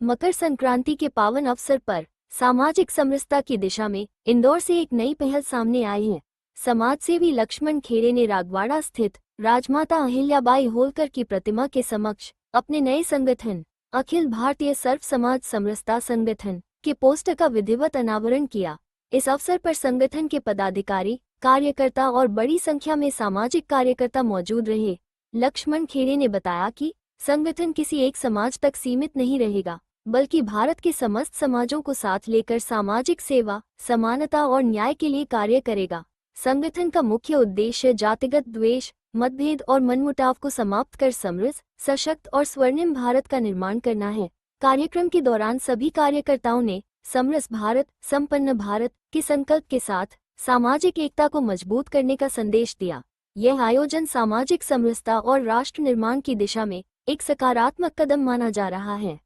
मकर संक्रांति के पावन अवसर पर सामाजिक समरसता की दिशा में इंदौर से एक नई पहल सामने आई है। समाजसेवी लक्ष्मण खेड़े ने रागवाड़ा स्थित राजमाता अहिल्याबाई होलकर की प्रतिमा के समक्ष अपने नए संगठन अखिल भारतीय सर्व समाज समरसता संगठन के पोस्टर का विधिवत अनावरण किया। इस अवसर पर संगठन के पदाधिकारी, कार्यकर्ता और बड़ी संख्या में सामाजिक कार्यकर्ता मौजूद रहे। लक्ष्मण खेड़े ने बताया कि संगठन किसी एक समाज तक सीमित नहीं रहेगा, बल्कि भारत के समस्त समाजों को साथ लेकर सामाजिक सेवा, समानता और न्याय के लिए कार्य करेगा। संगठन का मुख्य उद्देश्य जातिगत द्वेष, मतभेद और मनमुटाव को समाप्त कर समृद्ध, सशक्त और स्वर्णिम भारत का निर्माण करना है। कार्यक्रम के दौरान सभी कार्यकर्ताओं ने समरस भारत, संपन्न भारत के संकल्प के साथ सामाजिक एकता को मजबूत करने का संदेश दिया। यह आयोजन सामाजिक समरसता और राष्ट्र निर्माण की दिशा में एक सकारात्मक कदम माना जा रहा है।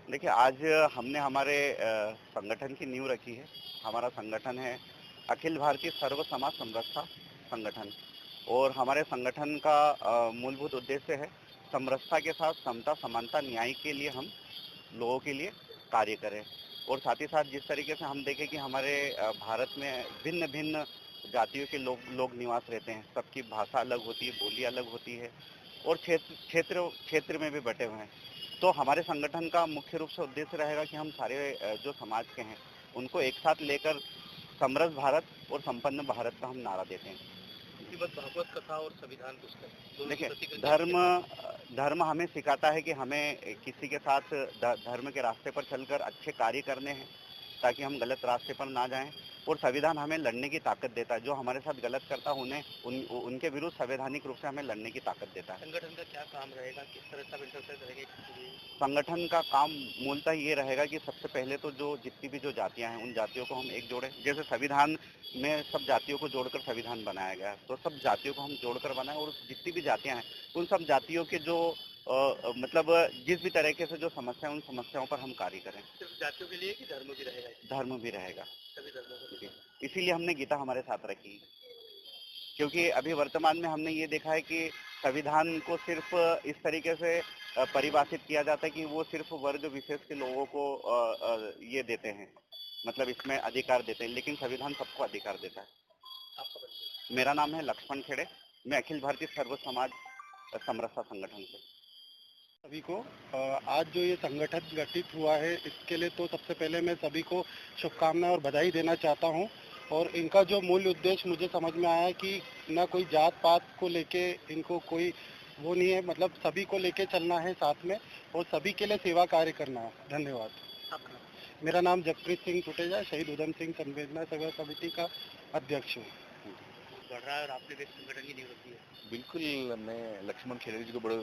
देखिए, आज हमने हमारे संगठन की नींव रखी है। हमारा संगठन है अखिल भारतीय सर्व समाज समरसता संगठन और हमारे संगठन का मूलभूत उद्देश्य है समरसता के साथ समता, समानता, न्याय के लिए हम लोगों के लिए कार्य करें। और साथ ही साथ जिस तरीके से हम देखें कि हमारे भारत में भिन्न भिन्न जातियों के लोग निवास रहते हैं, सबकी भाषा अलग होती है, बोली अलग होती है और क्षेत्र में भी बटे हुए हैं। तो हमारे संगठन का मुख्य रूप से उद्देश्य रहेगा कि हम सारे जो समाज के हैं उनको एक साथ लेकर समृद्ध भारत और संपन्न भारत का हम नारा देते हैं। भागवत कथा और संविधान पुस्तक, देखिए, धर्म हमें सिखाता है कि हमें किसी के साथ धर्म के रास्ते पर चलकर अच्छे कार्य करने हैं ताकि हम गलत रास्ते पर ना जाएं। और संविधान हमें लड़ने की ताकत देता है। जो हमारे साथ गलत करता है उनके विरुद्ध संवैधानिक रूप से हमें लड़ने की ताकत देता है। संगठन का क्या काम रहेगा, किस तरह का इंटरफेस रहेगा? संगठन का काम मूलतः ये रहेगा कि सबसे पहले तो जो जितनी भी जो जातियां हैं उन जातियों को हम एक जोड़ें। जैसे संविधान में सब जातियों को जोड़कर संविधान बनाया गया है, तो सब जातियों को हम जोड़कर बनाएं और जितनी भी जातियां हैं उन सब जातियों के जो मतलब जिस भी तरीके से जो समस्या उन समस्याओं पर हम कार्य करें। सिर्फ जातियों के लिए कि धर्म भी रहेगा? धर्म भी रहेगा, सभी धर्मों को। इसीलिए हमने गीता हमारे साथ रखी, क्योंकि अभी वर्तमान में हमने ये देखा है कि संविधान को सिर्फ इस तरीके से परिभाषित किया जाता है कि वो सिर्फ वर्ग विशेष के लोगों को ये देते हैं, मतलब इसमें अधिकार देते हैं, लेकिन संविधान सबको अधिकार देता है। मेरा नाम है लक्ष्मण खेड़े, मैं अखिल भारतीय सर्व समाज समरसता संगठन से। सभी को आज जो ये संगठन गठित हुआ है इसके लिए तो सबसे पहले मैं सभी को शुभकामनाएं और बधाई देना चाहता हूं। और इनका जो मूल उद्देश्य मुझे समझ में आया है कि ना कोई जात पात को लेके इनको कोई वो नहीं है, मतलब सभी को लेके चलना है साथ में और सभी के लिए सेवा कार्य करना है। धन्यवाद। मेरा नाम जगप्रीत सिंह टुटेजा, शहीद उधम सिंह संवेदना सेवा समिति का अध्यक्ष हूँ। बढ़ रहा है और आपने भी संगठन की नींव रखी है। बिल्कुल, मैं लक्ष्मण खेड़े जी को बड़े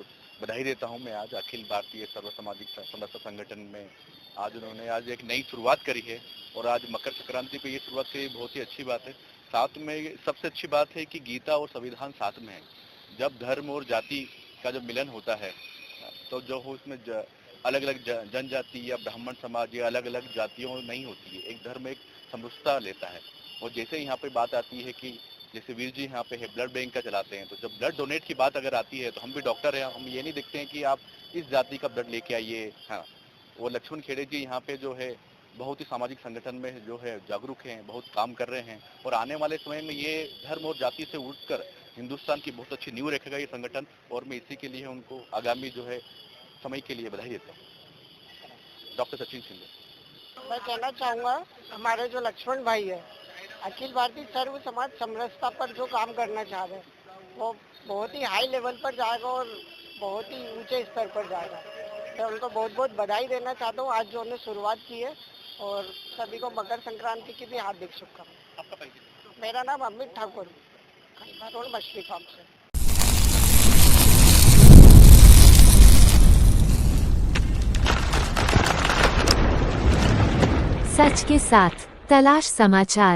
बधाई देता हूं। मैं आज अखिल भारतीय सर्व सामाजिक समरसता संगठन में आज उन्होंने आज एक नई शुरुआत करी है और आज मकर संक्रांति पे ये शुरुआत करी, बहुत ही अच्छी बात है। साथ में सबसे अच्छी बात है कि गीता और संविधान साथ में है। जब धर्म और जाति का जो मिलन होता है तो जो हो उसमें अलग अलग जनजाति या ब्राह्मण समाज या अलग अलग जातियों नहीं होती है, एक धर्म एक समरसता लेता है। और जैसे यहाँ पे बात आती है कि जैसे वीर जी यहाँ पे है ब्लड बैंक का चलाते हैं, तो जब ब्लड डोनेट की बात अगर आती है तो हम भी डॉक्टर हैं, हम ये नहीं देखते हैं कि आप इस जाति का ब्लड लेके आइए। हाँ, वो लक्ष्मण खेड़े जी यहाँ पे जो है बहुत ही सामाजिक संगठन में जो है जागरूक हैं, बहुत काम कर रहे हैं और आने वाले समय में ये धर्म और जाति से उठकर हिंदुस्तान की बहुत अच्छी नींव रखेगा ये संगठन। और मैं इसी के लिए उनको आगामी जो है समय के लिए बधाई देता हूँ। डॉक्टर सचिन सिंह। मैं कहना चाहूँगा हमारे जो लक्ष्मण भाई है अखिल भारतीय सर्व समाज समरसता पर जो काम करना चाह रहे हैं वो बहुत ही हाई लेवल पर जाएगा और बहुत ही ऊंचे स्तर पर जाएगा। मैं उनको बहुत बहुत बधाई देना चाहता हूँ आज जो उन्होंने शुरुआत की है और सभी को मकर संक्रांति की भी हार्दिक शुभकामनाएं। मेरा नाम अमित ठाकुर, खंडवा रोड, मछली फार्म से। सच के साथ तलाश समाचार।